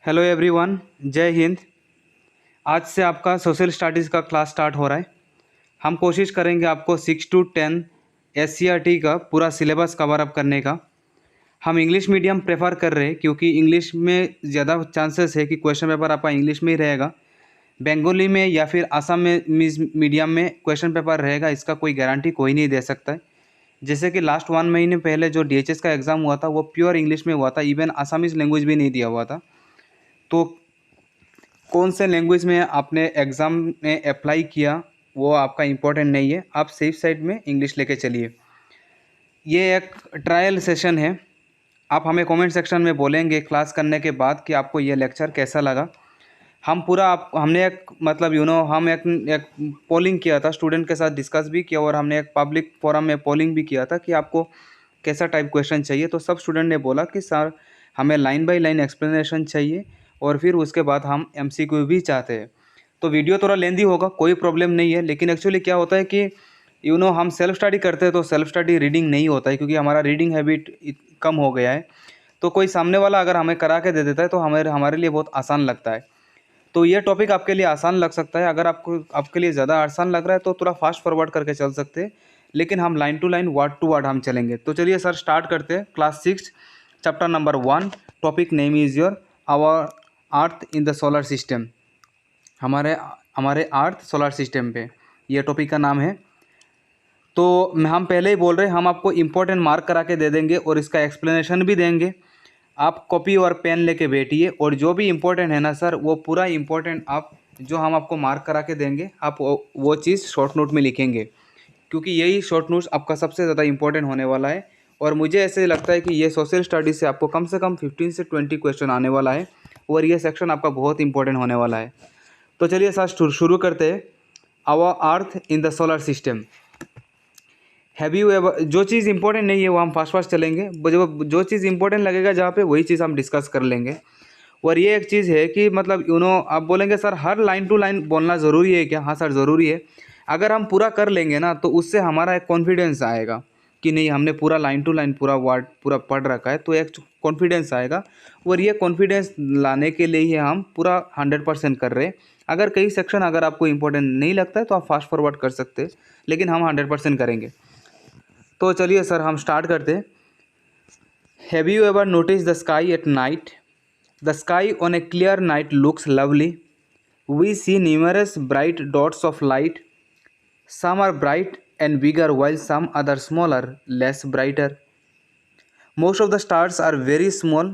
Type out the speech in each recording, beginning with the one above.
Hello everyone, जय हिंद। आज से आपका सोशल स्टडीज़ का क्लास स्टार्ट हो रहा है। हम कोशिश करेंगे आपको 6 to 10 SCRT का पूरा सिलेबस कवर अप करने का। हम इंग्लिश मीडियम प्रेफर कर रहे हैं क्योंकि इंग्लिश में ज़्यादा चांसेस है कि क्वेश्चन पेपर आपका इंग्लिश में ही रहेगा। बंगाली में या फिर असम में मीडियम में क्वेश्चन पेपर रहेगा, इसका कोई गारंटी कोई नहीं दे सकता है। जैसे कि लास्ट 1 महीने पहले जो DHS का एग्ज़ाम हुआ था वो प्योर इंग्लिश में हुआ था, इवन आसामीज़ लैंग्वेज भी नहीं दिया हुआ था। तो कौन से लैंग्वेज में आपने एग्ज़ाम में अप्लाई किया वो आपका इम्पोर्टेंट नहीं है, आप सेफ साइड में इंग्लिश लेके चलिए। ये एक ट्रायल सेशन है। आप हमें कमेंट सेक्शन में बोलेंगे क्लास करने के बाद कि आपको ये लेक्चर कैसा लगा। हम पूरा हमने एक मतलब हम एक पोलिंग किया था, स्टूडेंट के साथ डिस्कस भी किया और हमने एक पब्लिक फोरम में पोलिंग भी किया था कि आपको कैसा टाइप क्वेश्चन चाहिए। तो सब स्टूडेंट ने बोला कि सर हमें लाइन बाय लाइन एक्सप्लेनेशन चाहिए और फिर उसके बाद हम MCQ भी चाहते हैं। तो वीडियो थोड़ा लेंदी होगा, कोई प्रॉब्लम नहीं है, लेकिन एक्चुअली क्या होता है कि हम सेल्फ स्टडी करते हैं तो सेल्फ स्टडी रीडिंग नहीं होता है क्योंकि हमारा रीडिंग हैबिट कम हो गया है। तो कोई सामने वाला अगर हमें करा के दे देता है तो हमारे लिए बहुत आसान लगता है। तो ये टॉपिक आपके लिए आसान लग सकता है। अगर आपके लिए ज़्यादा आसान लग रहा है तो थोड़ा फास्ट फॉरवर्ड करके चल सकते हैं, लेकिन हम line to line word to word हम चलेंगे। तो चलिए सर स्टार्ट करते हैं। Class 6 chapter number 1, topic name is your our earth in the solar system. हमारे हमारे अर्थ सोलर सिस्टम पे ये टॉपिक का नाम है। तो हम पहले ही बोल रहे हैं, हम आपको इम्पोर्टेंट मार्क करा के दे देंगे और इसका एक्सप्लेनेशन भी देंगे। आप कॉपी और पेन लेके बैठिए और जो भी इम्पोर्टेंट है ना सर, वो पूरा इम्पोर्टेंट आप जो हम आपको मार्क करा के देंगे आप वो चीज़ शॉर्ट नोट में लिखेंगे, क्योंकि यही शॉर्ट नोट्स आपका सबसे ज़्यादा इम्पोर्टेंट होने वाला है। और मुझे ऐसे लगता है कि ये सोशल स्टडीज़ से आपको कम से कम 15 से 20 क्वेश्चन आने वाला है और ये सेक्शन आपका बहुत इंपॉर्टेंट होने वाला है। तो चलिए सर शुरू करते हैं। Our earth in the solar system. Have you ever, जो चीज़ इंपॉर्टेंट नहीं है वो हम फास्ट फास्ट चलेंगे, जो चीज़ इंपॉर्टेंट लगेगा जहाँ पे वही चीज़ हम डिस्कस कर लेंगे। और ये एक चीज़ है कि मतलब आप बोलेंगे सर हर लाइन टू लाइन बोलना ज़रूरी है क्या? हाँ सर ज़रूरी है। अगर हम पूरा कर लेंगे ना तो उससे हमारा एक कॉन्फिडेंस आएगा कि नहीं हमने पूरा लाइन टू लाइन पूरा वर्ड पूरा पढ़ रखा है, तो एक कॉन्फिडेंस आएगा। और ये कॉन्फिडेंस लाने के लिए ही हम पूरा 100% कर रहे हैं। अगर कई सेक्शन अगर आपको इम्पोर्टेंट नहीं लगता है तो आप फास्ट फॉरवर्ड कर सकते हैं, लेकिन हम 100% करेंगे। तो चलिए सर हम स्टार्ट करते हैं। Have you ever notice the sky eight night? The sky on A clear night looks lovely. We see numerous bright dots of light. Some are bright and bigger while some other smaller, less brighter. Most of the stars are very small.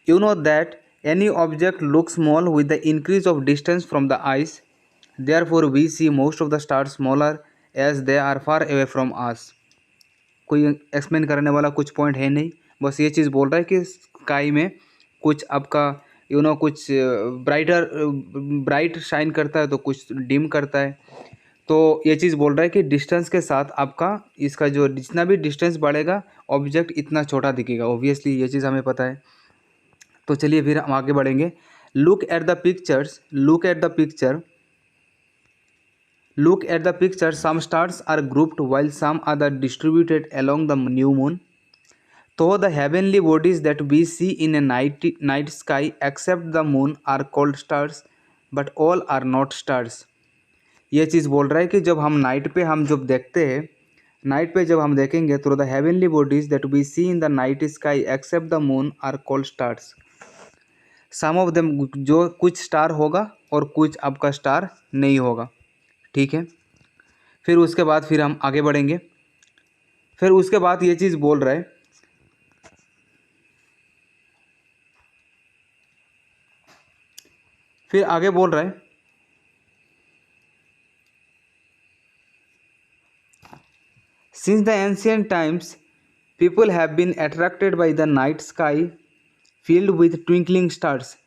You know that any object looks small with the increase of distance from the eyes. Therefore, we see most of the stars smaller as they are far away from us. कोई explain करने वाला कुछ point है नहीं, बस ये चीज़ बोल रहा है कि स्काई में कुछ आपका कुछ ब्राइट शाइन करता है तो कुछ डिम करता है। तो ये चीज़ बोल रहा है कि डिस्टेंस के साथ आपका इसका जो जितना भी डिस्टेंस बढ़ेगा ऑब्जेक्ट इतना छोटा दिखेगा। ऑब्वियसली ये चीज़ हमें पता है। तो चलिए फिर हम आगे बढ़ेंगे। Look at the pictures, look at the picture, look at the picture. Some stars are grouped while some are distributed along the new moon. Though the heavenly bodies that we see in a night sky except the moon are called stars, but all are not stars. ये चीज़ बोल रहा है कि जब हम night पे हम जब देखते हैं, नाइट पे जब हम देखेंगे तो the heavenly bodies that we see in the night sky except the moon are called stars. Some of them, जो कुछ स्टार होगा और कुछ आपका स्टार नहीं होगा, ठीक है। फिर उसके बाद फिर हम आगे बढ़ेंगे। फिर उसके बाद ये चीज़ बोल रहा है, फिर आगे बोल रहा है since the ancient times people have been attracted by the night sky filled with twinkling stars.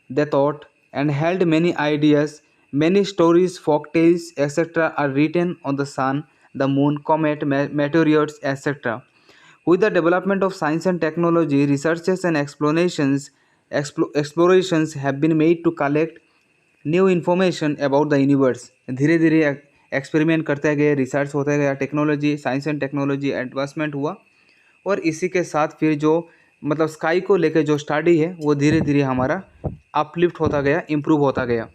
They thought and held many ideas, many stories, folk tales, etc. are written on the sun, the moon, comet, meteors, etc. With the development of science and technology, researches and explorations have been made to collect new information about the universe. धीरे धीरे experiment करते गए, research होता गया, technology, science and technology advancement हुआ और इसी के साथ फिर जो मतलब स्काई को लेके जो स्टडी है वो धीरे धीरे हमारा अपलिफ्ट होता गया, इम्प्रूव होता गया।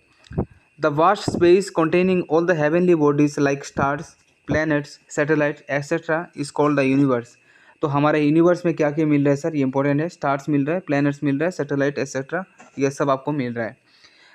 The vast space containing all the heavenly bodies like stars, planets, satellites, etc. is called the universe। तो हमारे यूनिवर्स में क्या क्या मिल रहा है सर, ये इंपॉर्टेंट है। स्टार्स मिल रहा है, प्लैनेट्स मिल रहा है, सैटेलाइट एक्सेट्रा, ये सब आपको मिल रहा है।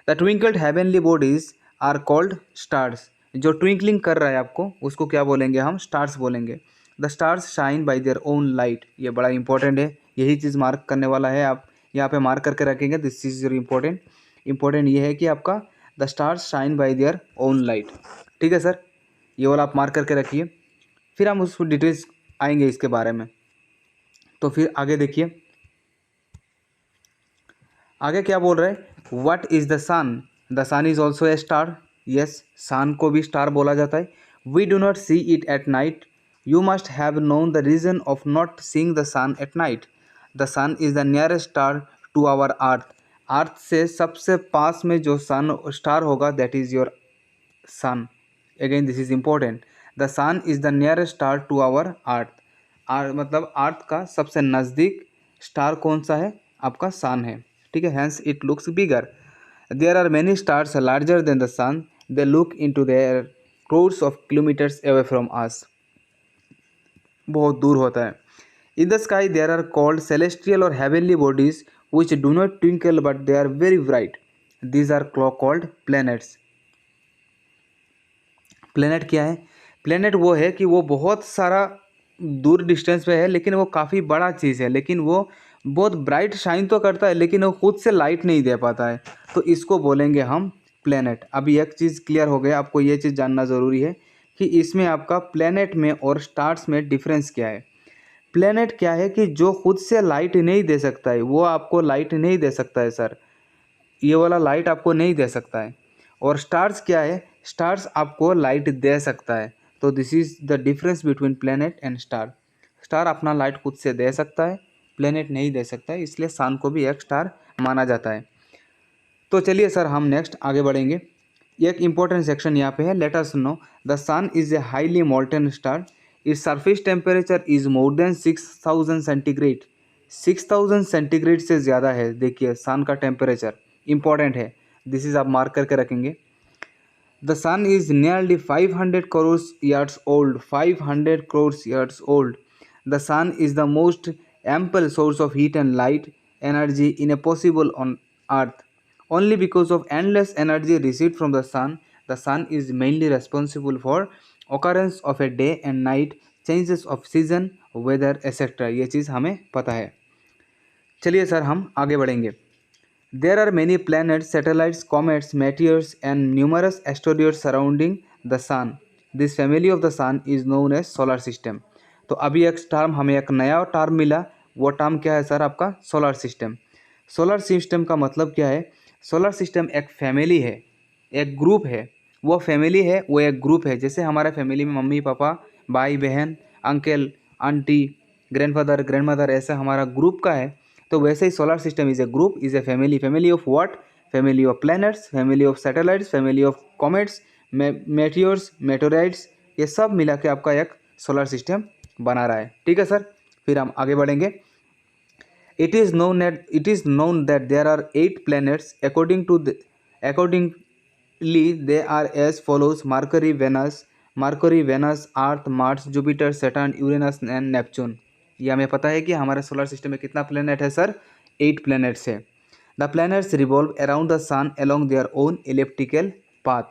The twinkled heavenly bodies are called stars. जो ट्विंकलिंग कर रहा है आपको उसको क्या बोलेंगे हम, स्टार्स बोलेंगे। The stars shine by there own light. ये बड़ा इंपॉर्टेंट है, यही चीज़ मार्क करने वाला है, आप यहाँ पे मार्क करके रखेंगे। This is important. इंपॉर्टेंट ये है कि आपका the stars shine by there own light. ठीक है सर, ये वाला आप मार्क करके रखिए, फिर हम उस डिटेल्स आएंगे इसके बारे में। तो फिर आगे देखिए, आगे क्या बोल रहे हैं, what is the sun. The sun is also a star. Yes, sun को भी स्टार बोला जाता है। We do not see it at night. You must have known the reason of not seeing the sun at night. The sun is the nearest star to our earth. Earth से सबसे पास में जो sun star होगा that is your sun. Again this is important, the sun is the nearest star to our earth. मतलब earth का सबसे नज़दीक स्टार कौन सा है, आपका सन है। ठीक है, hence it looks bigger. There are many stars larger than the sun, they look in to their crores of kilometers away from us. बहुत दूर होता है। In the sky there are called celestial और heavenly bodies which do not twinkle but they are very bright. These are called planets। Planet क्या है, planet वो है कि वो बहुत सारा दूर डिस्टेंस पे है, लेकिन वो काफ़ी बड़ा चीज़ है, लेकिन वो बहुत ब्राइट शाइन तो करता है लेकिन वो खुद से लाइट नहीं दे पाता है, तो इसको बोलेंगे हम प्लेनेट। अभी एक चीज़ क्लियर हो गया, आपको ये चीज़ जानना ज़रूरी है कि इसमें आपका प्लेनेट में और स्टार्स में डिफरेंस क्या है। प्लेनेट क्या है कि जो खुद से लाइट नहीं दे सकता है, वो आपको लाइट नहीं दे सकता है सर, ये वाला लाइट आपको नहीं दे सकता है। और स्टार्स क्या है, स्टार्स आपको लाइट दे सकता है। तो this is the difference between planet and star. Star अपना लाइट खुद से दे सकता है, प्लेनेट नहीं दे सकता है, इसलिए सन को भी एक स्टार माना जाता है। तो चलिए सर हम नेक्स्ट आगे बढ़ेंगे। एक इंपॉर्टेंट सेक्शन यहाँ पे है, let us know the sun is a highly molten star. Its surface temperature is more than 6000 centigrade. 6000 centigrade से ज़्यादा है, देखिए सन का टेम्परेचर इंपॉर्टेंट है, दिस इज आप मार्क करके रखेंगे। The sun is nearly 500 crore years old. 500 crore years old. The sun is the most ample source of heat and light energy in a possible on earth. Only because of endless energy received from the sun is mainly responsible for occurrence of a day and night, changes of season, weather, etc. ये चीज़ हमें पता है। चलिए sir हम आगे बढ़ेंगे। There are many planets, satellites, comets, meteors, and numerous asteroids surrounding the sun. This family of the sun is known as solar system। तो अभी एक टर्म हमें एक नया टर्म मिला, वो टर्म क्या है सर, आपका सोलर सिस्टम। सोलर सिस्टम का मतलब क्या है, सोलर सिस्टम एक फैमिली है, एक ग्रुप है। वो फैमिली है, वो एक ग्रुप है। जैसे हमारे फैमिली में मम्मी पापा, भाई बहन, अंकल आंटी, ग्रैंडफादर ग्रैंडमदर, ऐसा हमारा ग्रुप का है, तो वैसे ही solar system is a group, is a family. Family of what, family of planets, family of satellites, family of comets, meteors, meteorites, ये सब मिला के आपका एक सोलर सिस्टम बना रहा है। ठीक है सर, फिर हम आगे बढ़ेंगे। It is known that there are 8 planets. Accordingly, they are as follows: Mercury, Venus, Earth, Mars, Jupiter, Saturn, Uranus and Neptune। ये हमें पता है कि हमारे सोलर सिस्टम में कितना प्लेनेट है सर, 8 प्लेनेट्स है। The planets revolve around the sun along their own elliptical path.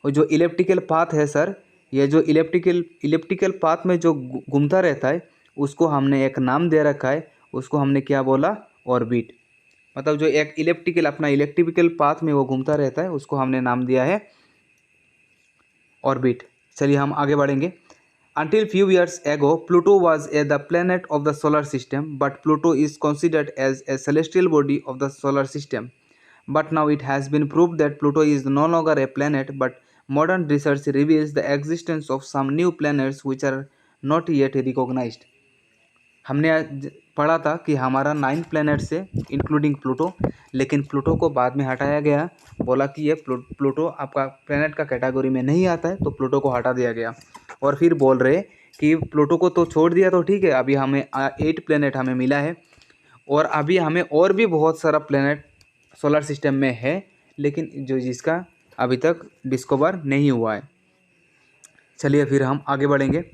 और जो इलेप्टिकल पाथ है सर, ये जो इलेप्टिकल पाथ में जो घूमता रहता है, उसको हमने एक नाम दे रखा है, उसको हमने क्या बोला, ऑर्बिट। मतलब जो एक अपना इलेक्ट्रिकल पाथ में वो घूमता रहता है, उसको हमने नाम दिया है ऑर्बिट। चलिए हम आगे बढ़ेंगे। Until few years ago, Pluto was the planet of the solar system, but Pluto is considered as a celestial body of the solar system. But now it has been proved that Pluto is no longer a planet, but modern research reveals the existence of some new planets which are not yet recognized। हमने पढ़ा था कि हमारा 9 planets है including Pluto, लेकिन Pluto को बाद में हटाया गया, बोला कि ये प्लूटो आपका प्लैनेट का कैटेगरी में नहीं आता है, तो प्लूटो को हटा दिया गया। और फिर बोल रहे कि प्लूटो को तो छोड़ दिया तो ठीक है, अभी हमें 8 प्लैनेट हमें मिला है, और अभी हमें और भी बहुत सारा प्लेनेट सोलर सिस्टम में है, लेकिन जिसका अभी तक डिस्कवर नहीं हुआ है। चलिए फिर हम आगे बढ़ेंगे।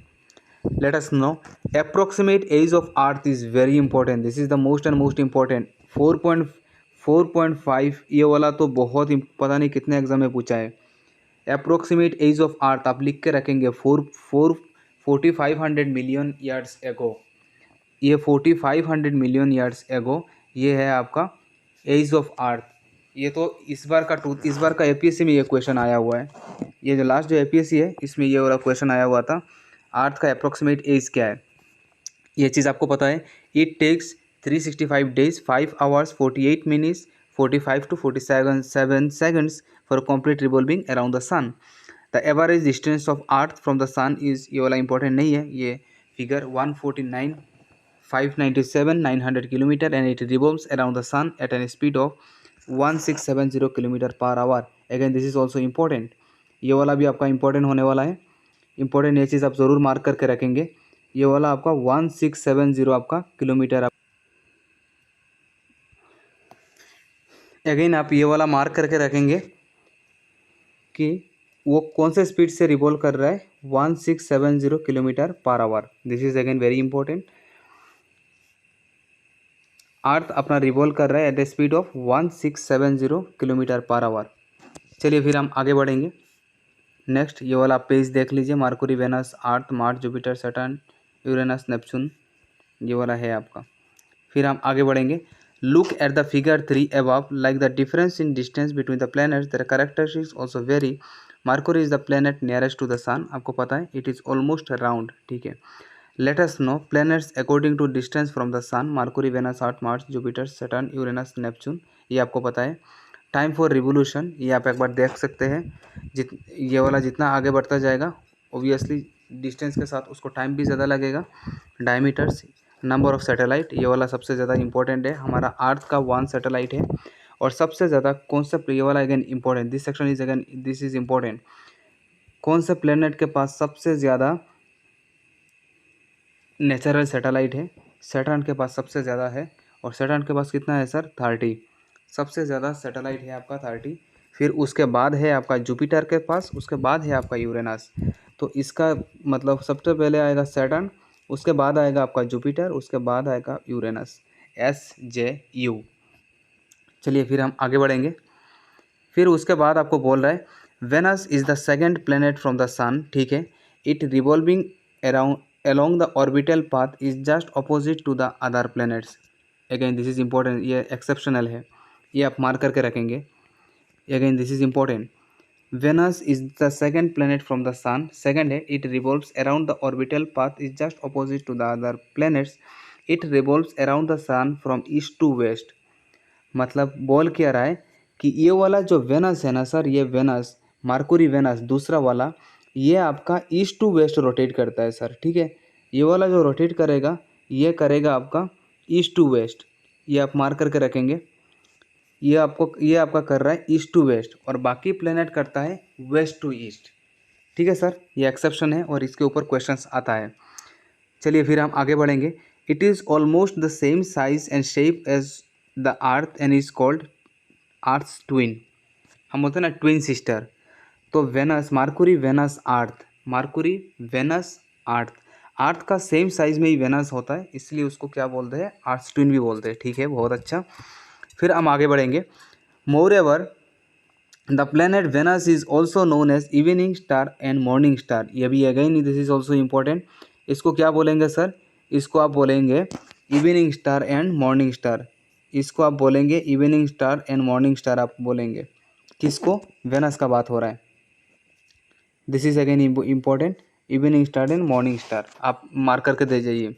Let us know approximate age of Earth is very important. This is the most and most important. 4.5 ये वाला तो बहुत ही पता नहीं कितने एग्जाम में पूछा है। अप्रोक्सीमेट एज ऑफ अर्थ आप लिख के रखेंगे 4500 मिलियन ईयर्स एगो। ये 4500 मिलियन ईयर्स एगो ये है आपका एज ऑफ अर्थ। ये तो इस बार का एपीएससी में ये क्वेश्चन आया हुआ है। ये जो लास्ट जो एपीएससी है इसमें ये वाला क्वेश्चन आया हुआ था, अर्थ का अप्रोक्सीमेट एज क्या है। ये चीज़ आपको पता है। It takes 365 days 5 hours 48 minutes 45 to 47 seconds for complete revolving around the sun. The average distance of Earth from the sun is, ये वाला इंपॉर्टेंट नहीं है, ये figure 149 597 900 kilometre and it revolves around the sun at an speed of 1670 kilometre per hour. Again this is also important. ये वाला भी आपका important होने वाला है। इंपॉर्टेंट ये चीज़ आप ज़रूर मार्क करके रखेंगे। ये वाला आपका 1670 आपका किलोमीटर। अगेन आप ये वाला मार्क करके रखेंगे कि वो कौन से स्पीड से रिवॉल्व कर रहा है, 1670 kilometre per hour. This is again very important. Earth अपना रिवॉल्व कर रहा है at the speed of 1670 kilometre per hour. चलिए फिर हम आगे बढ़ेंगे। नेक्स्ट ये वाला पेज देख लीजिए, Mercury, Venus, Earth, Mars, Jupiter, Saturn, Uranus, Neptune, ये वाला है आपका। फिर हम आगे बढ़ेंगे। Look at the figure 3 above, like the difference in distance between the planets their characteristics also vary. Mercury is the planet nearest to the sun, आपको पता है इट इज़ ऑलमोस्ट राउंड, ठीक है। Let us know planets according to distance from the sun, Mercury, Venus, Earth, Mars, Jupiter, Saturn, Uranus, Neptune, ये आपको पता है। Time for revolution ये आप एक बार देख सकते हैं। ये वाला जितना आगे बढ़ता जाएगा ओबियसली डिस्टेंस के साथ उसको टाइम भी ज़्यादा लगेगा। डायमीटर्स, नंबर ऑफ सैटेलाइट, ये वाला सबसे ज़्यादा इंपॉर्टेंट है। हमारा अर्थ का 1 सैटेलाइट है। और सबसे ज़्यादा कॉन्सेप्ट ये वाला again important, this section is again this is important. कौन से प्लेनेट के पास सबसे ज़्यादा नेचुरल सैटेलाइट है? सैटर्न के पास सबसे ज़्यादा है। और सैटर्न के पास कितना है सर? 30। सबसे ज़्यादा सैटेलाइट है आपका 30। फिर उसके बाद है आपका जुपिटर के पास, उसके बाद है आपका यूरेनस। तो इसका मतलब सबसे पहले आएगा सैटर्न, उसके बाद आएगा आपका जुपिटर, उसके बाद आएगा यूरेनस, SJU। चलिए फिर हम आगे बढ़ेंगे। फिर उसके बाद आपको बोल रहा है Venus is the second planet from the sun, ठीक है। It revolving around along the orbital path is just opposite to the other planets. Again this is important, ये exceptional है, ये आप मार्क करके रखेंगे। Again this is important. Venus is the second planet from the sun. Second है it revolves around the orbital path is just opposite to the other planets. It revolves around the sun from east to west. मतलब बोल क्या रहा है कि ये वाला जो वेनस है ना सर, ये वेनस, मरकुरी वेनस दूसरा वाला, ये आपका ईस्ट टू वेस्ट रोटेट करता है सर, ठीक है। ये वाला जो रोटेट करेगा ये करेगा आपका ईस्ट टू वेस्ट, ये आप मार्क करके रखेंगे। ये आपका कर रहा है ईस्ट टू वेस्ट और बाकी प्लेनेट करता है वेस्ट टू ईस्ट, ठीक है सर। ये एक्सेप्शन है और इसके ऊपर क्वेश्चंस आता है। चलिए फिर हम आगे बढ़ेंगे। It is almost the same size and shape as the earth and is called earth's twin. हम बोलते हैं ना ट्विन सिस्टर। तो Venus, Mercury, Venus, earth, Mercury, Venus, earth, earth का सेम साइज में ही वेनस होता है, इसलिए उसको क्या बोलते हैं? अर्थ ट्विन भी बोलते हैं, ठीक है। बहुत अच्छा। फिर हम आगे बढ़ेंगे। Moreover the planet Venus is also known as evening star and morning star. ये भी again this is also important. इसको क्या बोलेंगे सर? इसको आप बोलेंगे evening star and morning star. इसको आप बोलेंगे evening star and morning star आप बोलेंगे। किसको? वेनस का बात हो रहा है। This is again important, evening star and morning star आप मार्क करके दे जाइए।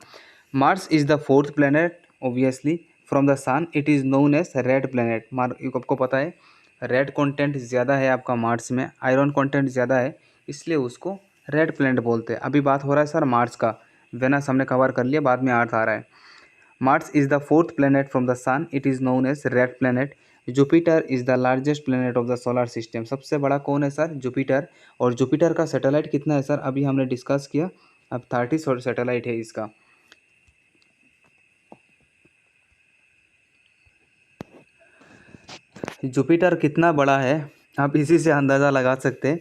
Mars is the fourth planet obviously from the sun. It is known as red planet. आपको पता है रेड कंटेंट ज़्यादा है आपका मार्स में, आयरन कंटेंट ज़्यादा है, इसलिए उसको रेड प्लेनेट बोलते हैं। अभी बात हो रहा है सर मार्स का, वेनस हमने कवर कर लिया, बाद में अर्थ आ रहा है। Mars is the fourth planet from the sun. It is known as red planet. Jupiter is the largest planet of the solar system. सबसे बड़ा कौन है सर? जुपिटर। और जुपिटर का सैटेलाइट कितना है सर? अभी हमने डिस्कस किया। अब 30 सैटेलाइट है इसका। जुपिटर कितना बड़ा है आप इसी से अंदाज़ा लगा सकते हैं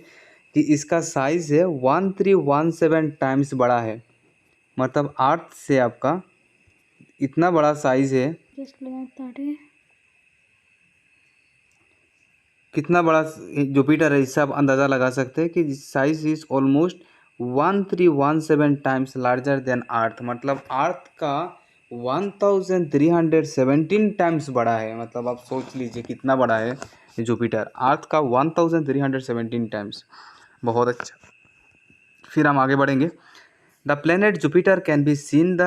कि इसका साइज़ है 1317 टाइम्स बड़ा है। मतलब अर्थ से आपका इतना बड़ा साइज़ है। कितना बड़ा जुपिटर है इससे आप अंदाज़ा लगा सकते हैं कि size is almost 1317 times larger than earth. मतलब अर्थ का 1317 टाइम्स बड़ा है। मतलब आप सोच लीजिए कितना बड़ा है जुपिटर, अर्थ का 1317 टाइम्स। बहुत अच्छा। फिर हम आगे बढ़ेंगे। The planet Jupiter can be seen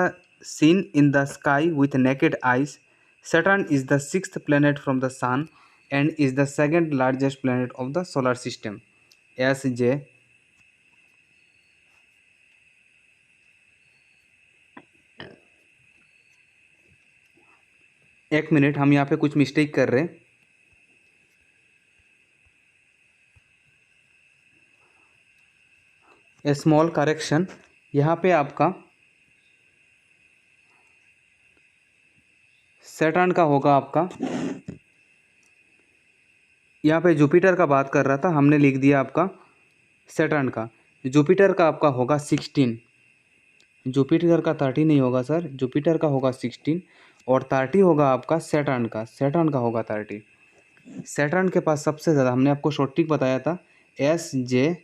in the sky with naked eyes. Saturn is the sixth planet from the Sun and is the second largest planet of the solar system. SJ। एक minute, हम यहाँ पे कुछ mistake कर रहे हैं। ए small correction, यहाँ पे आपका सैटर्न का होगा आपका, यहाँ पे जुपिटर का बात कर रहा था, हमने लिख दिया आपका सैटर्न का। जुपिटर का आपका होगा 16। जुपिटर का 30 नहीं होगा सर, जुपिटर का होगा 16 और 30 होगा आपका सैटर्न का। सैटर्न का होगा 30। सैटर्न के पास सबसे ज़्यादा, हमने आपको शॉर्ट ट्रिक बताया था SJU,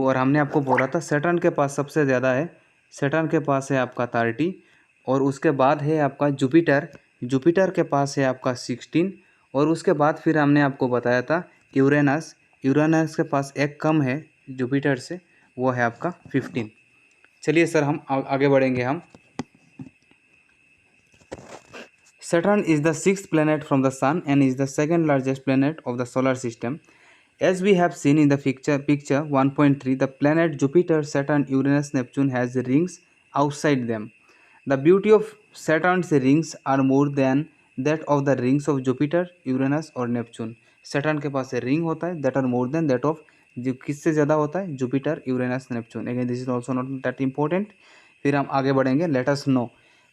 और हमने आपको बोला था सैटर्न के पास सबसे ज़्यादा है। सैटर्न के पास है आपका 30 और उसके बाद है आपका जुपिटर। जुपिटर के पास है आपका 16 और उसके बाद फिर हमने आपको बताया था यूरेनस। यूरेनस के पास एक कम है जुपिटर से, वो है आपका 15। चलिए सर हम आगे बढ़ेंगे हम। Saturn is the sixth planet from the Sun and is the second largest planet of the solar system. As we have seen in the picture 1.3, the planet Jupiter, Saturn, Uranus, Neptune has rings outside them. The beauty of Saturn's rings are more than that of the rings of Jupiter, Uranus और Neptune. Saturn के पास ring होता है that are more than that of, जो किससे ज़्यादा होता है, Jupiter, Uranus, Neptune. Again this is also not that important. फिर हम आगे बढ़ेंगे। Late us no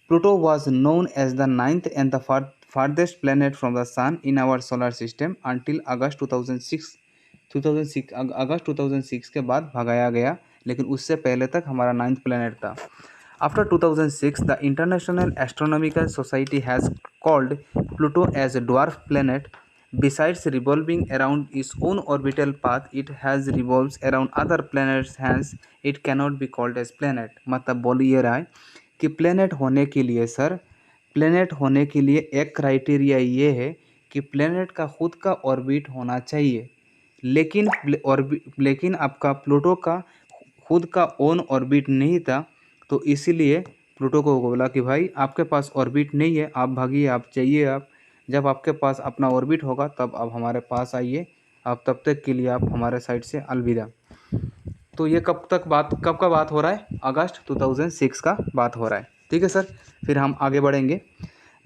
Pluto was known as the ninth and the farthest planet from the Sun in our solar system until August 2006। 2006 अगस्त 2006 के बाद भगाया गया, लेकिन उससे पहले तक हमारा नाइन्थ प्लेनेट था। After 2006, the International Astronomical Society has called Pluto as a dwarf planet. Besides revolving around its own orbital path, it has revolves around other planets, hence it cannot be called as planet। मतलब बोल ये रहा है कि planet होने के लिए sir, planet होने के लिए एक क्राइटेरिया ये है कि प्लेनेट का खुद का ऑर्बिट होना चाहिए, लेकिन आपका प्लूटो का खुद का ओन ऑर्बिट नहीं था। तो इसीलिए प्लूटो को बोला कि भाई आपके पास ऑर्बिट नहीं है, आप भागिए, आप चाहिए, आप जब आपके पास अपना ऑर्बिट होगा तब आप हमारे पास आइए, आप तब तक के लिए आप हमारे साइड से अलविदा। तो ये कब का बात हो रहा है? अगस्त 2006 का बात हो रहा है। ठीक है सर। फिर हम आगे बढ़ेंगे।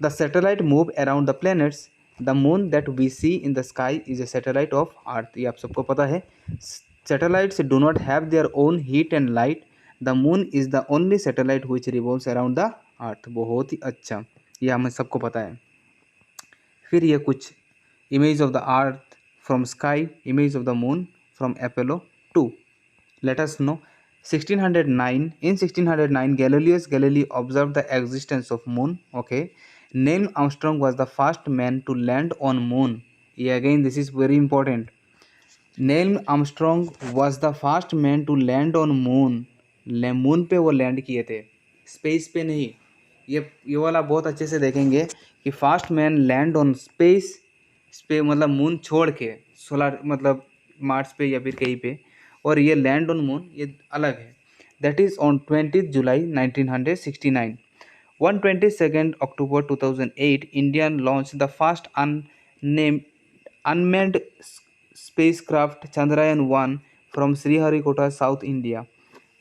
The satellite move around the planets. The moon that we see in the sky is a satellite of earth. ये आप सबको पता है। Satellites do not have their own heat and light. The moon is the only satellite which revolves around the earth. बहुत ही अच्छा, ये हमें सबको पता है। फिर ये कुछ image of the earth from sky, image of the moon from Apollo 2। Let us know 1609, in 1609 Galilei observed the existence of moon. Okay, Neil Armstrong was the first man to land on moon. Yeah, again this is very important. Neil Armstrong was the first man to land on moon. Moon पे वो land किए थे, space पे नहीं। ये वाला बहुत अच्छे से देखेंगे कि fast man land on space पे, मतलब मून छोड़ के सोलर, मतलब मार्स पे या फिर कहीं पे, और ये लैंड ऑन मून ये अलग है। That is on 20 July 1969। 122 October 2008 India launched the first unmanned spacecraft Chandrayaan-1 from Sriharikota, South India।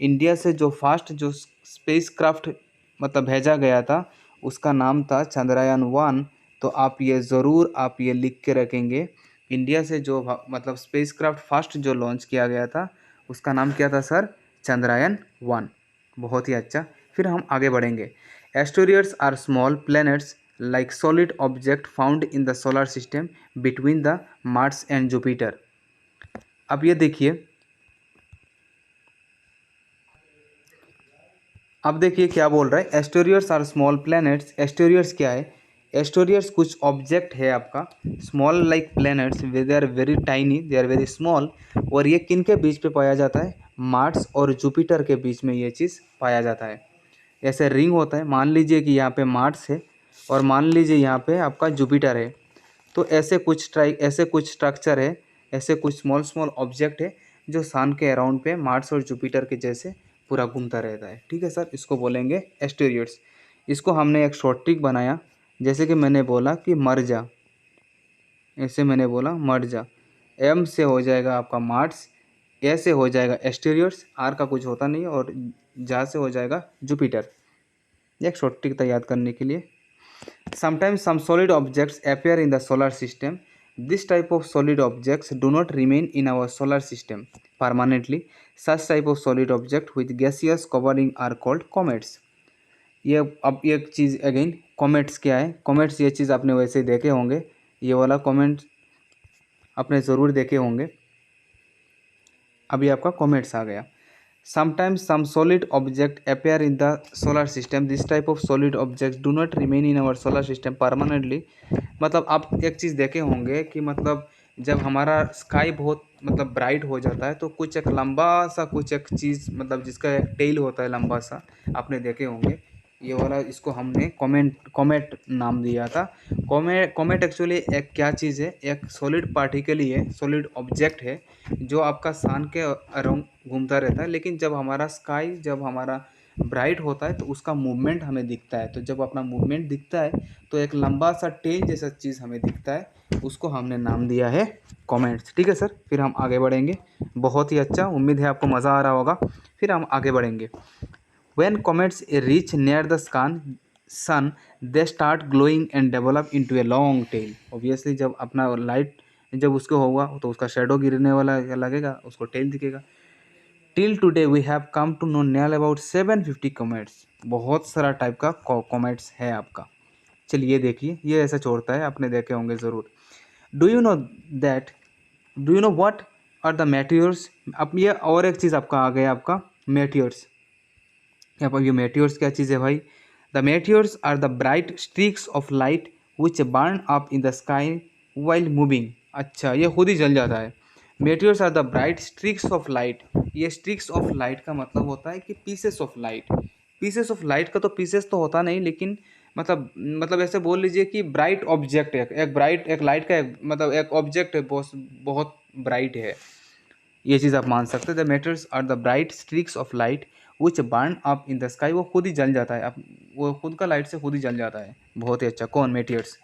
India से जो फास्ट जो स्पेसक्राफ्ट मतलब भेजा गया था उसका नाम था चंद्रयान-1। तो आप ये ज़रूर आप ये लिख के रखेंगे, इंडिया से जो मतलब स्पेसक्राफ्ट फास्ट जो लॉन्च किया गया था उसका नाम क्या था सर? चंद्रयान-1। बहुत ही अच्छा। फिर हम आगे बढ़ेंगे। Asteroids are small planets like solid object found in the solar system between the Mars and Jupiter. अब ये देखिए, अब देखिए क्या बोल रहा है, asteroids are small planets. Asteroids क्या है? एस्टेरियर्स कुछ ऑब्जेक्ट है आपका, small like planets, they are very tiny, they are very small. और ये किन के बीच पे पाया जाता है? मार्स और जुपिटर के बीच में ये चीज़ पाया जाता है। ऐसे रिंग होता है, मान लीजिए कि यहाँ पे मार्स है और मान लीजिए यहाँ पे आपका जुपिटर है, तो ऐसे कुछ स्ट्रक्चर है, ऐसे कुछ स्मॉल स्मॉल ऑब्जेक्ट है जो सन के अराउंड पे मार्स और जुपिटर के जैसे पूरा घूमता रहता है। ठीक है सर, इसको बोलेंगे एस्टेरियड्स। इसको हमने एक शॉर्ट ट्रिक बनाया, जैसे कि मैंने बोला कि मर जा, ऐसे मैंने बोला मर जा। एम से हो जाएगा आपका मार्स, ए से हो जाएगा एस्टेरियड्स, आर का कुछ होता नहीं है, और जा से हो जाएगा जुपिटर। एक शॉर्ट ट्रिक था याद करने के लिए। Sometimes some solid objects appear in the solar system. This type of solid objects do not remain in our solar system permanently. Such type of solid object with gaseous covering are called comets. ये अब एक चीज़ again, comets क्या है? Comets ये चीज़ आपने वैसे देखे होंगे, ये वाला कॉमेंट आपने ज़रूर देखे होंगे। अभी आपका कॉमेट्स आ गया। Sometimes some solid object appear in the solar system. This type of solid objects do not remain in our solar system permanently. मतलब आप एक चीज़ देखे होंगे कि मतलब जब हमारा स्काई बहुत मतलब ब्राइट हो जाता है तो कुछ एक लंबा सा कुछ एक चीज़, मतलब जिसका एक टेल होता है लंबा सा, आपने देखे होंगे ये वाला। इसको हमने कॉमेट नाम दिया था। कॉमेट एक्चुअली एक क्या चीज़ है? एक सॉलिड पार्टिकल ही है, सॉलिड ऑब्जेक्ट है जो आपका सन के अराउंड घूमता रहता है। लेकिन जब हमारा स्काई जब हमारा ब्राइट होता है तो उसका मूवमेंट हमें दिखता है। तो जब अपना मूवमेंट दिखता है तो एक लंबा सा टेल जैसा चीज़ हमें दिखता है, उसको हमने नाम दिया है कॉमेट्स। ठीक है सर, फिर हम आगे बढ़ेंगे। बहुत ही अच्छा, उम्मीद है आपको मज़ा आ रहा होगा। फिर हम आगे बढ़ेंगे। When comets reach near the sun, they start glowing and develop into a long tail. Obviously जब अपना लाइट जब उसको होगा तो उसका शेडो गिरने वाला लगेगा, उसको टेल दिखेगा। Till today we have come to know near about 750 comets. बहुत सारा टाइप का कॉमेट्स है आपका। चलिए देखिए, ये ऐसा छोड़ता है, आपने देखे होंगे ज़रूर। Do you know that do you know what are the meteors? अब ये और एक चीज़ आपका आ गया, आपका मेटियोर्स। यहाँ पर ये मेटियोर्स क्या चीज़ है भाई? The meteors are the bright streaks of light which burn up in the sky while moving. अच्छा, ये खुद ही जल जाता है। Meteors are the bright streaks of light. ये स्ट्रीक्स ऑफ लाइट का मतलब होता है कि pieces of light. Pieces of light का तो पीसेस तो होता नहीं, लेकिन मतलब ऐसे बोल लीजिए कि ब्राइट ऑब्जेक्ट है, एक लाइट का मतलब एक ऑब्जेक्ट है, बहुत बहुत ब्राइट है। ये चीज़ आप मान सकते हैं। The meteors are the bright streaks of light which burn up in the sky. वो खुद ही जल जाता है, अब वो खुद का लाइट से खुद ही जल जाता है। बहुत ही अच्छा। कौन? Meteors.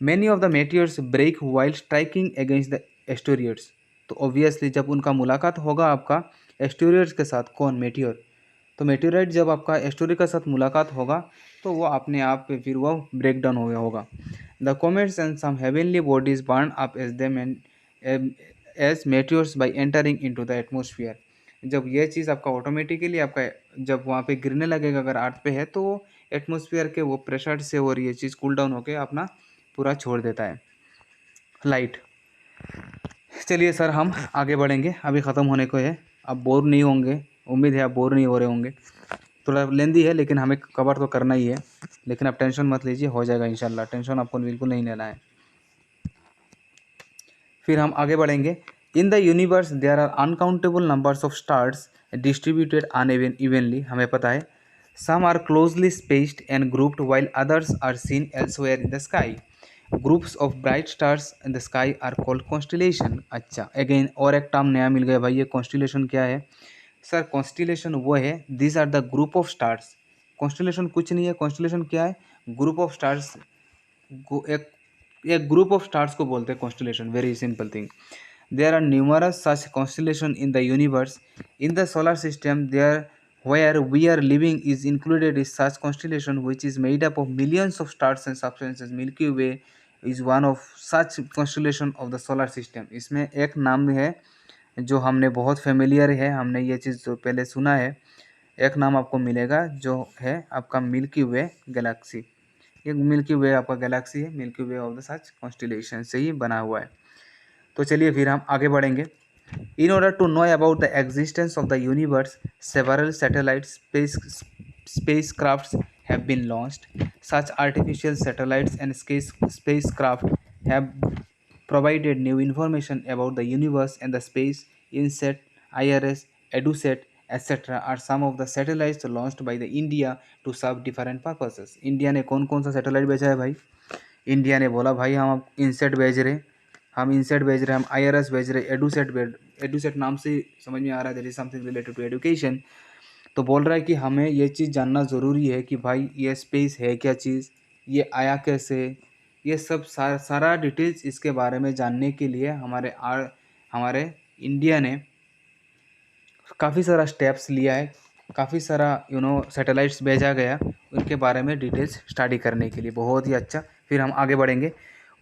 Many of the meteors break while striking against the asteroids. तो ऑब्वियसली जब उनका मुलाकात होगा आपका एस्टेरियर्स के साथ, कौन? मेटियर। तो मेटेराइट जब आपका एस्टेरियर के साथ मुलाकात होगा तो वो अपने आप पे फिर वो ब्रेक डाउन हो गया होगा। The comets and some heavenly bodies burn up as them as meteors by entering into the atmosphere. जब ये चीज़ आपका ऑटोमेटिकली आपका जब वहाँ पे गिरने लगेगा, अगर अर्थ पे है, तो एटमोसफियर के वो प्रेशर से और ये चीज़ कूल डाउन होकर अपना पूरा छोड़ देता है लाइट। चलिए सर, हम आगे बढ़ेंगे, अभी ख़त्म होने को है। आप बोर नहीं होंगे, उम्मीद है आप बोर नहीं हो रहे होंगे। थोड़ा लेंदी है लेकिन हमें कवर तो करना ही है। लेकिन आप टेंशन मत लीजिए, हो जाएगा इंशाल्लाह। टेंशन आपको बिल्कुल नहीं लेना है। फिर हम आगे बढ़ेंगे। In the universe there are uncountable numbers of stars distributed unevenly. हमें पता है some are closely spaced and grouped while others are seen elsewhere in the sky. Groups of bright stars in the sky are called constellation. अच्छा, again और एक term नया मिल गया भाई। ये कॉन्स्टिलेशन क्या है? सर कॉन्स्टिलेशन वो है, this are the group of stars. Constellation कुछ नहीं है, कॉन्स्टिलेशन क्या है? Group of stars. एक एक ग्रुप ऑफ स्टार्स को बोलते हैं constellation. Very simple thing. There are numerous such constellation in the universe. In the solar system there where we are living is included is such constellation which is made up of millions of stars and substances. Milky Way is one of such constellation of the solar system. इसमें एक नाम है जो हमने बहुत familiar है, हमने ये चीज़ जो पहले सुना है। एक नाम आपको मिलेगा जो है आपका मिल्की वे गैलेक्सी। ये मिल्की वे आपका गैलेक्सी है, milky way of the such constellation से ही बना हुआ है। तो चलिए फिर हम आगे बढ़ेंगे। In order to know about the existence of the universe, several satellite spacecrafts have been launched. Such artificial satellites and spacecraft have provided new information about the universe and the space. INSET, IRS, EduSat, etc. are some of the satellites launched by the India to serve different purposes. India ने कौन कौन सा satellite भेजा है भाई? India ने बोला भाई हम इनसेट भेज रहे, हम इनसेट भेज रहे, हम IRS भेज रहे, एडूसेट नाम से समझ में आ रहा है that is something related to education. तो बोल रहा है कि हमें ये चीज़ जानना ज़रूरी है कि भाई ये स्पेस है क्या चीज़, ये आया कैसे, ये सब सारा डिटेल्स इसके बारे में जानने के लिए हमारे इंडिया ने काफ़ी सारा स्टेप्स लिया है, काफ़ी सारा सैटेलाइट्स भेजा गया उनके बारे में डिटेल्स स्टडी करने के लिए। बहुत ही अच्छा। फिर हम आगे बढ़ेंगे।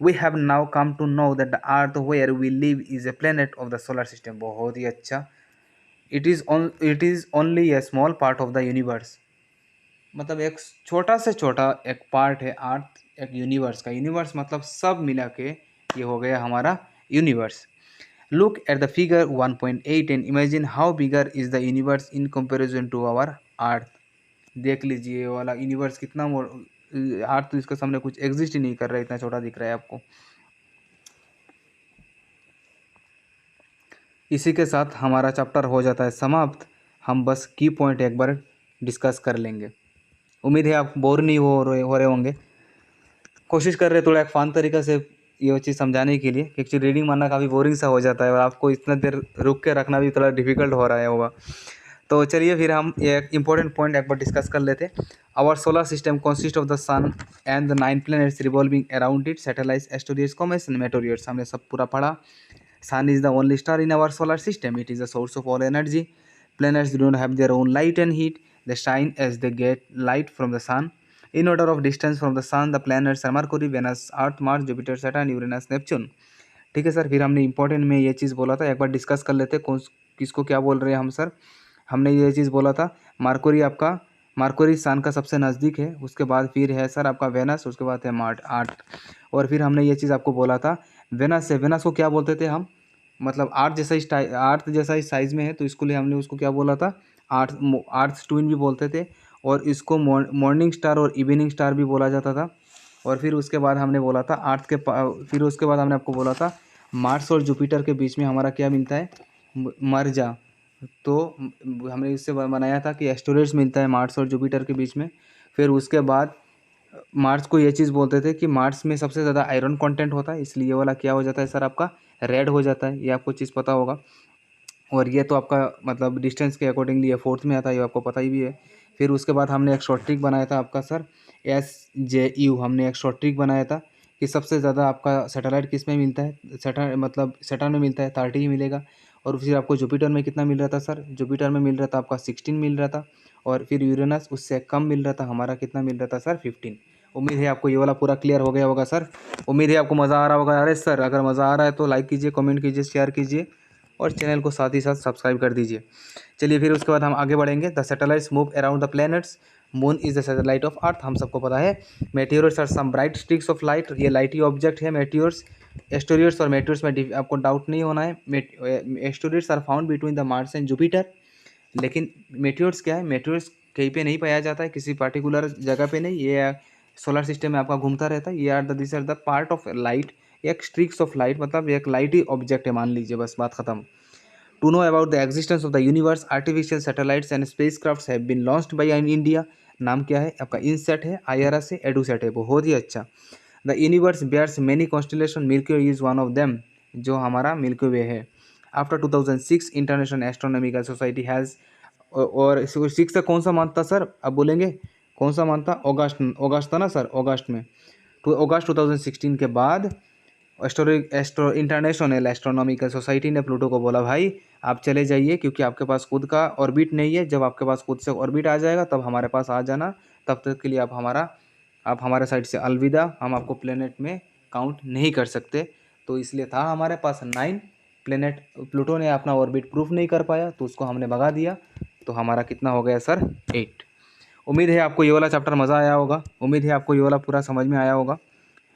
We have now come to know that the earth where we live is a planet of the solar system. बहुत ही अच्छा। It is only a small part of the universe. मतलब एक छोटा से छोटा एक पार्ट है अर्थ एक यूनिवर्स का। यूनिवर्स मतलब सब मिला के ये हो गया हमारा universe. Look at the figure 1.8 and imagine how bigger is the universe in comparison to our Earth। देख लीजिए ये वाला यूनिवर्स कितना अर्थ तो इसके सामने कुछ एग्जिस्ट ही नहीं कर रहा है, इतना छोटा दिख रहा है आपको। इसी के साथ हमारा चैप्टर हो जाता है समाप्त। हम बस की पॉइंट एक बार डिस्कस कर लेंगे। उम्मीद है आप बोर नहीं हो रहे होंगे। कोशिश कर रहे थोड़ा एक फन तरीक़ा से ये चीज़ समझाने के लिए। एक्चुअली रीडिंग मानना काफ़ी बोरिंग सा हो जाता है और आपको इतना देर रुक के रखना भी थोड़ा डिफिकल्ट हो रहा है होगा। तो चलिए फिर हम एक इम्पोर्टेंट पॉइंट एक बार डिस्कस कर लेते हैं। Our solar system consist of the sun and the 9 planets revolving around it, satellites, asteroids, comets and meteors. हमने सब पूरा पढ़ा। Sun is the only star in our solar system. It is the source of all energy. Planets do not have their own light and heat, they shine as they get light from the sun. In order of distance from the sun, the planets are Mercury, Venus, Earth, Mars, Jupiter, Saturn, Uranus, Neptune। ठीक है sir. फिर हमने important में ये चीज़ बोला था, एक बार discuss कर लेते कौन किसको क्या बोल रहे हैं हम सर। हमने ये चीज़ बोला था मार्कोरी सन का सबसे नज़दीक है, उसके बाद फिर है सर आपका वेनस, उसके बाद है आर्थ। और फिर हमने ये चीज़ आपको बोला था वेनस को क्या बोलते थे हम, मतलब अर्थ जैसा ही साइज़ में है तो इसको लिए हमने उसको क्या बोला था, अर्थ ट्विन भी बोलते थे। और इसको मॉर्निंग स्टार और इवनिंग स्टार भी बोला जाता था। और फिर उसके बाद हमने बोला था फिर उसके बाद हमने आपको बोला था मार्स और जुपिटर के बीच में हमारा क्या मिलता है, मर्जा। तो हमने इससे बनाया था कि एस्टेरॉइड्स मिलता है मार्स और जुपिटर के बीच में। फिर उसके बाद मार्स को ये चीज़ बोलते थे कि मार्स में सबसे ज़्यादा आयरन कंटेंट होता है, इसलिए ये वाला क्या हो जाता है सर आपका रेड हो जाता है। ये आपको चीज़ पता होगा। और ये तो आपका मतलब डिस्टेंस के अकॉर्डिंगली ये फोर्थ में आता है, ये आपको पता ही भी है। फिर उसके बाद हमने एक शॉर्ट ट्रिक बनाया था आपका सर SJU। हमने एक शॉर्ट ट्रिक बनाया था कि सबसे ज़्यादा आपका सैटेलाइट किस में मिलता है, सैटर्न में मिलता है, 30 ही मिलेगा। और फिर आपको जुपिटर में कितना मिल रहा था सर, जुपिटर में मिल रहा था आपका 16 मिल रहा था। और फिर यूरेनस उससे कम मिल रहा था, हमारा कितना मिल रहा था सर 15। उम्मीद है आपको ये वाला पूरा क्लियर हो गया होगा सर। उम्मीद है आपको मज़ा आ रहा होगा। अरे सर अगर मज़ा आ रहा है तो लाइक कीजिए, कमेंट कीजिए, शेयर कीजिए और चैनल को साथ ही साथ सब्सक्राइब कर दीजिए। चलिए फिर उसके बाद हम आगे बढ़ेंगे। The satellites move around the planets. Moon is the satellite of earth, हम सबको पता है। Meteors are some bright streaks of light, ये लाइटी ऑब्जेक्ट है मेटियोर्स। एस्टेरॉइड्स और मेटियोर्स में आपको डाउट नहीं होना है। Asteroids are found between the Mars and Jupiter. लेकिन मेटियोर्स क्या है, मेटियोर्स कहीं पे नहीं पाया जाता है, किसी पर्टिकुलर जगह पे नहीं, ये सोलर सिस्टम में आपका घूमता रहता है। ये this are the part of light, एक स्ट्रिक्स ऑफ लाइट, मतलब एक लाइट ही ऑब्जेक्ट है मान लीजिए, बस बात खत्म। To know about the existence of the universe, artificial satellites and spacecrafts have been launched by India। नाम क्या है आपका, इनसेट है, IRS है, एडूसेट है। बहुत ही अच्छा। The universe bears many constellation, Milky Way is one of them, जो हमारा मिल्की वे है। After 2006 International Astronomical Society has, और 6 का कौन सा मंथ था सर, अब बोलेंगे कौन सा मंथ था, अगस्त था ना सर, अगस्त में। तो अगस्त 2016 के बाद इंटरनेशनल एस्ट्रोनॉमिकल सोसाइटी ने प्लूटो को बोला भाई आप चले जाइए, क्योंकि आपके पास खुद का ऑर्बिट नहीं है। जब आपके पास खुद से ऑर्बिट आ जाएगा तब हमारे पास आ जाना, तब तक के लिए आप हमारे साइड से अलविदा, हम आपको प्लेनेट में काउंट नहीं कर सकते। तो इसलिए था हमारे पास 9 प्लेनेट, प्लूटो ने अपना ऑर्बिट प्रूफ नहीं कर पाया तो उसको हमने भगा दिया। तो हमारा कितना हो गया सर 8। उम्मीद है आपको ये वाला चैप्टर मज़ा आया होगा, उम्मीद है आपको ये वाला पूरा समझ में आया होगा।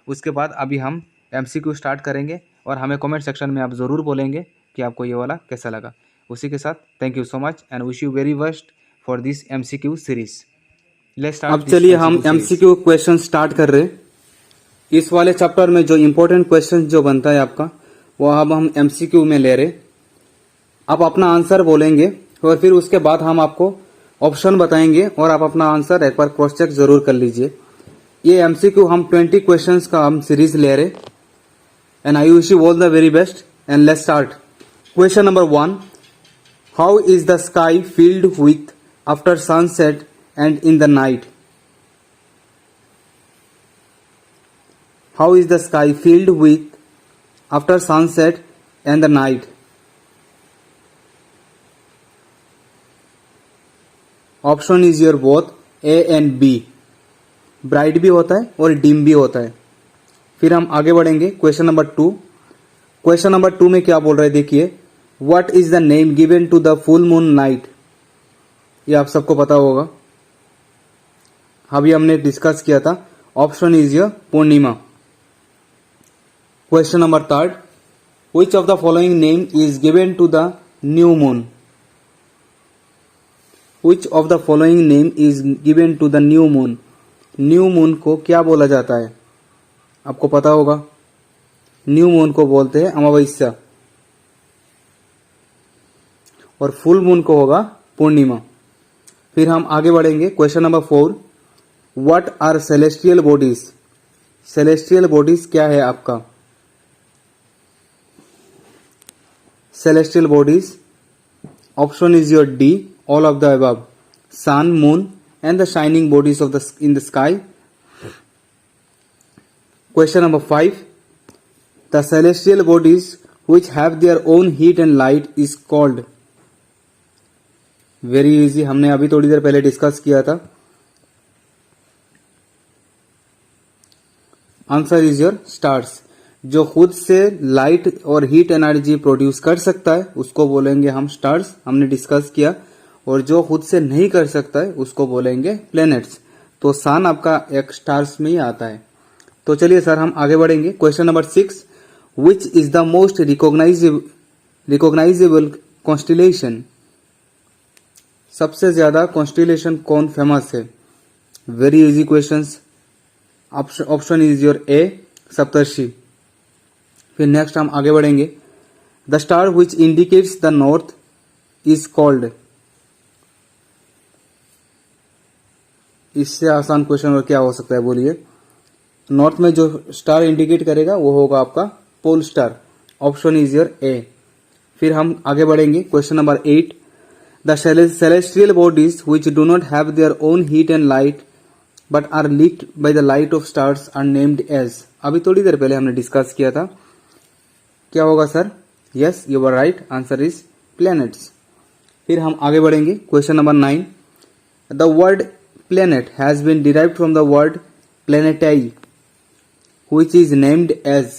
उसके बाद अभी हम MCQ स्टार्ट करेंगे और हमें कमेंट सेक्शन में आप ज़रूर बोलेंगे कि आपको ये वाला कैसा लगा। उसी के साथ thank you so much and wish you very best for this MCQ series. Let's start. अब चलिए हम MCQ क्वेश्चन स्टार्ट कर रहे हैं। इस वाले चैप्टर में जो इम्पोर्टेंट क्वेश्चन जो बनता है आपका, वो अब हम MCQ में ले रहे। आप अपना आंसर बोलेंगे और फिर उसके बाद हम आपको ऑप्शन बताएंगे और आप अपना आंसर एक बार क्रॉस चेक जरूर कर लीजिए। ये MCQ हम 20 क्वेश्चंस का हम सीरीज ले रहे and I wish you all the very best and let's start. Question number 1, how is the sky filled with after sunset and in the night? How is the sky filled with after sunset and the night? Option is your both A and B। Bright भी होता है और dim भी होता है। फिर हम आगे बढ़ेंगे क्वेश्चन नंबर 2। क्वेश्चन नंबर 2 में क्या बोल रहे हैं देखिए, what is the name given to the full moon night? ये आप सबको पता होगा, अभी हमने डिस्कस किया था। Option is your Purnima. Question number 3, which of the following name is given to the new moon? Which of the following name is given to the new moon? New moon को क्या बोला जाता है? आपको पता होगा, न्यू मून को बोलते हैं अमावस्या और फुल मून को होगा पूर्णिमा। फिर हम आगे बढ़ेंगे question number 4, what are celestial bodies? Celestial bodies क्या है आपका? Celestial bodies, option is your D, all of the above, sun, moon and the shining bodies of in the sky. Question number 5, the celestial bodies which have their own heat and light is called? Very easy, हमने अभी थोड़ी देर पहले discuss किया था। Answer is your stars. जो खुद से light और हीट एनर्जी प्रोड्यूस कर सकता है उसको बोलेंगे हम स्टार्स, हमने डिस्कस किया। और जो खुद से नहीं कर सकता है उसको बोलेंगे प्लैनेट्स। तो सन आपका एक स्टार्स में ही आता है। तो चलिए सर हम आगे बढ़ेंगे। Question number 6, which is the most recognisable constellation? सबसे ज्यादा कॉन्स्टिलेशन कौन फेमस है? Very easy questions. Option is your A, Saptarishi. फिर नेक्स्ट हम आगे बढ़ेंगे, the star which indicates the north is called? इससे आसान क्वेश्चन और क्या हो सकता है बोलिए। नॉर्थ में जो स्टार इंडिकेट करेगा वो होगा आपका pole star. Option is your A. फिर हम आगे बढ़ेंगे question number 8, the celestial bodies which do not have their own heat and light but are lit by the light of stars are named as? अभी थोड़ी देर पहले हमने discuss किया था, क्या होगा sir? Yes, you are right, answer is planets. फिर हम आगे बढ़ेंगे question number 9, the word planet has been derived from the word planetae which is named as?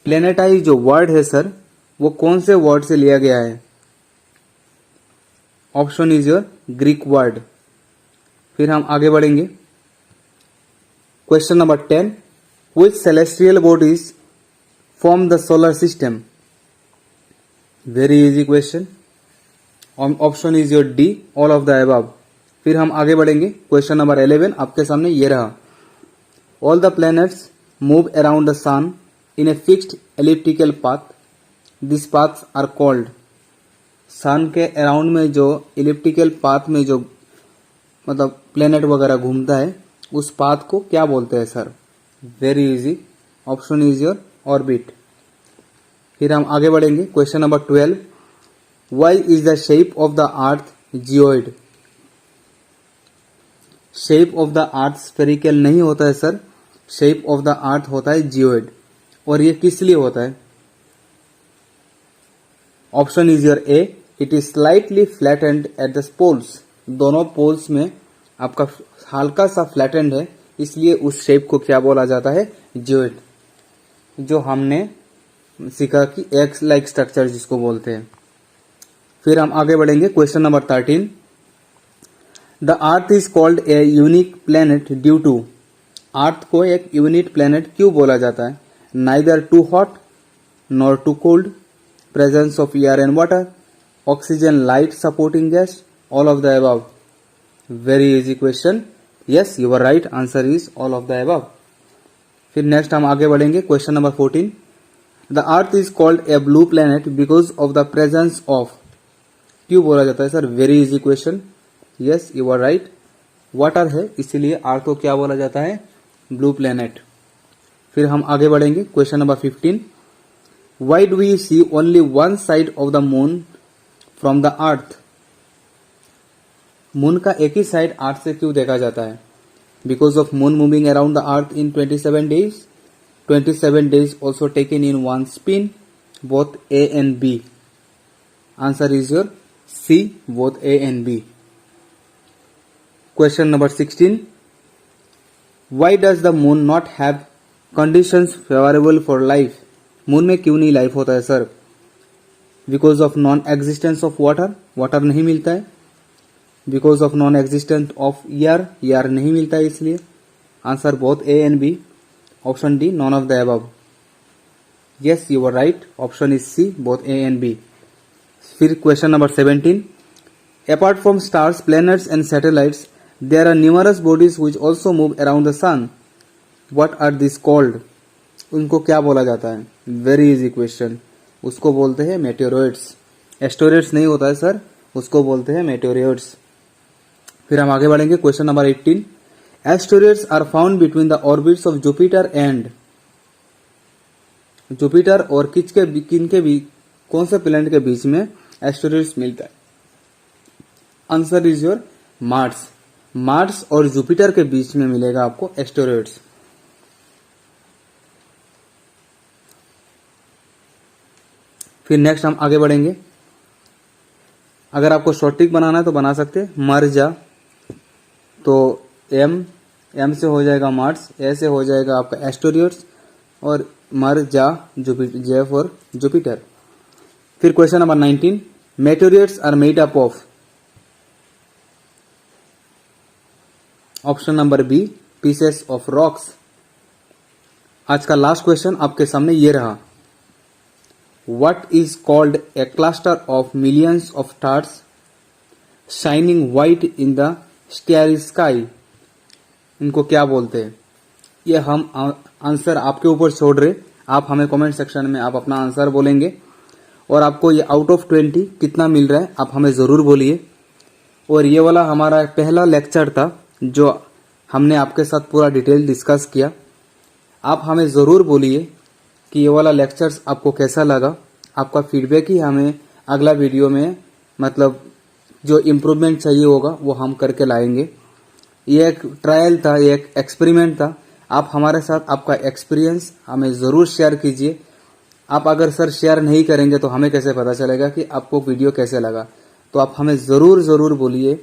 planetae जो वर्ड है सर वो कौन से वर्ड से लिया गया है? Option is your Greek word. फिर हम आगे बढ़ेंगे question number 10, which celestial bodies form the solar system? Very easy question. Option is your D, all of the above. फिर हम आगे बढ़ेंगे क्वेश्चन नंबर 11 आपके सामने ये रहा, all the planets move around the sun in a fixed elliptical path, this paths are called? Sun के around में जो एलिप्टिकल पाथ में जो मतलब प्लैनेट वगैरह घूमता है उस पाथ को क्या बोलते हैं sir? Very easy, option is your orbit. फिर हम आगे बढ़ेंगे question number 12, why is the shape of the earth geoid? Shape of the earth spherical नहीं होता है sir, shape of the earth होता है जियोइड। और ये किस लिए होता है? Option is your A, it is slightly flattened at the poles. दोनों पोल्स में आपका हल्का सा फ्लैटेंड है, इसलिए उस शेप को क्या बोला जाता है? जियोइड। जो हमने सीखा कि एक्स लाइक स्ट्रक्चर जिसको बोलते हैं। फिर हम आगे बढ़ेंगे question number 13, the earth is called a unique planet due to, earth को एक यूनिक प्लेनेट क्यों बोला जाता है? Neither too hot nor too cold, presence of air and water, oxygen, light, supporting gas, all of the above. Very easy question, yes you are right, answer is all of the above. फिर next हम आगे बढ़ेंगे, question number 14। The earth is called A blue planet because of the presence of, क्यों बोला जाता है sir? Very easy question, yes you are right, water है इसीलिए अर्थ को क्या बोला जाता है? Blue planet. फिर हम आगे बढ़ेंगे, question number 15। Why do we see only one side of the moon from the earth, moon का एक ही साइड अर्थ से क्यों देखा जाता है? Because of moon moving around the earth in 27 days, 27 days also taken in one spin, both A and B. Answer is your C, both A and B. Question number 16. Why does the moon not have conditions favorable for life? Moon में क्यों नहीं life होता है sir? Because of non existence of water, water नहीं मिलता है। Because of non existence of air, air नहीं मिलता है इसलिए। Answer both A and B, option D none of the above. Yes you are right, option is C, both A and B. फिर question number 17। Apart from stars, planets and satellites, there are numerous bodies which also move around the sun, what are this called? उनको क्या बोला जाता है? Very easy question, उसको बोलते हैं मेटेरोइड्स। Asteroids नहीं होता है सर, उसको बोलते हैं मेटेरोइड्स। फिर हम आगे बढ़ेंगे, question number 18। Asteroids are found between the orbits of Jupiter and, Jupiter और किनके बीच, कौन से प्लैनेट के बीच में एस्टेरॉइड्स मिलता है? Answer is your Mars, Mars और जुपिटर के बीच में मिलेगा आपको एस्टेरॉइड्स। फिर नेक्स्ट हम आगे बढ़ेंगे, अगर आपको शॉर्ट ट्रिक बनाना है तो बना सकते हैं। मर जा, तो एम से हो जाएगा मार्स, ए से हो जाएगा आपका एस्टेरॉइड्स, और मर जा जुपिटर, जे फॉर जुपिटर। फिर question number 19। Meteoroids are made up of, option number B, pieces of rocks. आज का लास्ट क्वेश्चन आपके सामने ये रहा। What is called a cluster of millions of stars shining white in the starry sky? इनको क्या बोलते हैं? ये हम आंसर आपके ऊपर छोड़ रहे, आप हमें कमेंट सेक्शन में आप अपना आंसर बोलेंगे, और आपको ये आउट ऑफ 20 कितना मिल रहा है आप हमें ज़रूर बोलिए। और ये वाला हमारा पहला लेक्चर था जो हमने आपके साथ पूरा डिटेल डिस्कस किया। आप हमें ज़रूर बोलिए कि ये वाला लेक्चर्स आपको कैसा लगा। आपका फीडबैक ही हमें अगला वीडियो में, मतलब जो इम्प्रूवमेंट चाहिए होगा वो हम करके लाएंगे। ये एक ट्रायल था, ये एक एक्सपेरिमेंट था। आप हमारे साथ आपका एक्सपीरियंस हमें ज़रूर शेयर कीजिए। आप अगर सर शेयर नहीं करेंगे तो हमें कैसे पता चलेगा कि आपको वीडियो कैसे लगा? तो आप हमें ज़रूर बोलिए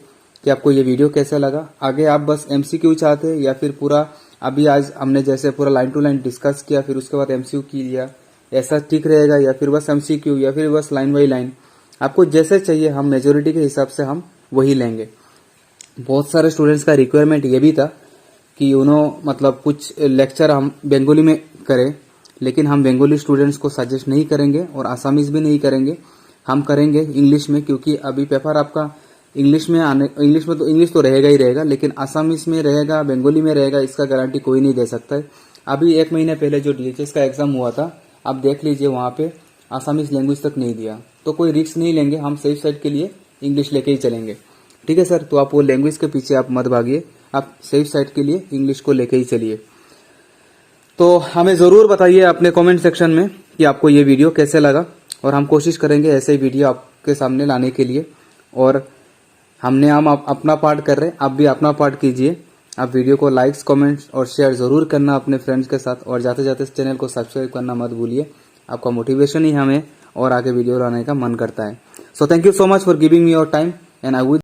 कि आपको ये वीडियो कैसे लगा। आगे आप बस MCQ चाहते हैं या फिर पूरा, अभी आज हमने जैसे पूरा लाइन टू लाइन डिस्कस किया फिर उसके बाद MCQ की लिया, ऐसा ठीक रहेगा? या फिर बस MCQ या फिर बस लाइन बाई लाइन? आपको जैसे चाहिए, हम मेजोरिटी के हिसाब से हम वही लेंगे। बहुत सारे स्टूडेंट्स का रिक्वायरमेंट ये भी था कि मतलब कुछ लेक्चर हम बंगाली में करें, लेकिन हम बंगाली स्टूडेंट्स को सजेस्ट नहीं करेंगे और आसामीज भी नहीं करेंगे, हम करेंगे इंग्लिश में, क्योंकि अभी पेपर आपका इंग्लिश में तो इंग्लिश तो रहेगा ही रहेगा, लेकिन आसामीज में रहेगा, बंगाली में रहेगा, इसका गारंटी कोई नहीं दे सकता है। अभी 1 महीने पहले जो DHS का एग्जाम हुआ था, आप देख लीजिए, वहाँ पे आसामीज लैंग्वेज तक नहीं दिया। तो कोई रिस्क नहीं लेंगे, हम सेफ साइड के लिए इंग्लिश लेके ही चलेंगे। ठीक है सर, तो आप वो लैंग्वेज के पीछे आप मत भागिए, आप सेफ साइड के लिए इंग्लिश को लेके ही चलिए। तो हमें ज़रूर बताइए अपने कमेंट सेक्शन में कि आपको ये वीडियो कैसे लगा, और हम कोशिश करेंगे ऐसे ही वीडियो आपके सामने लाने के लिए। और हम अपना पार्ट कर रहे हैं, आप भी अपना पार्ट कीजिए। आप वीडियो को लाइक्स, कमेंट्स और शेयर ज़रूर करना अपने फ्रेंड्स के साथ, और जाते जाते इस चैनल को सब्सक्राइब करना मत भूलिए। आपका मोटिवेशन ही हमें और आगे वीडियो लाने का मन करता है। So thank you so much for giving me your time, and I will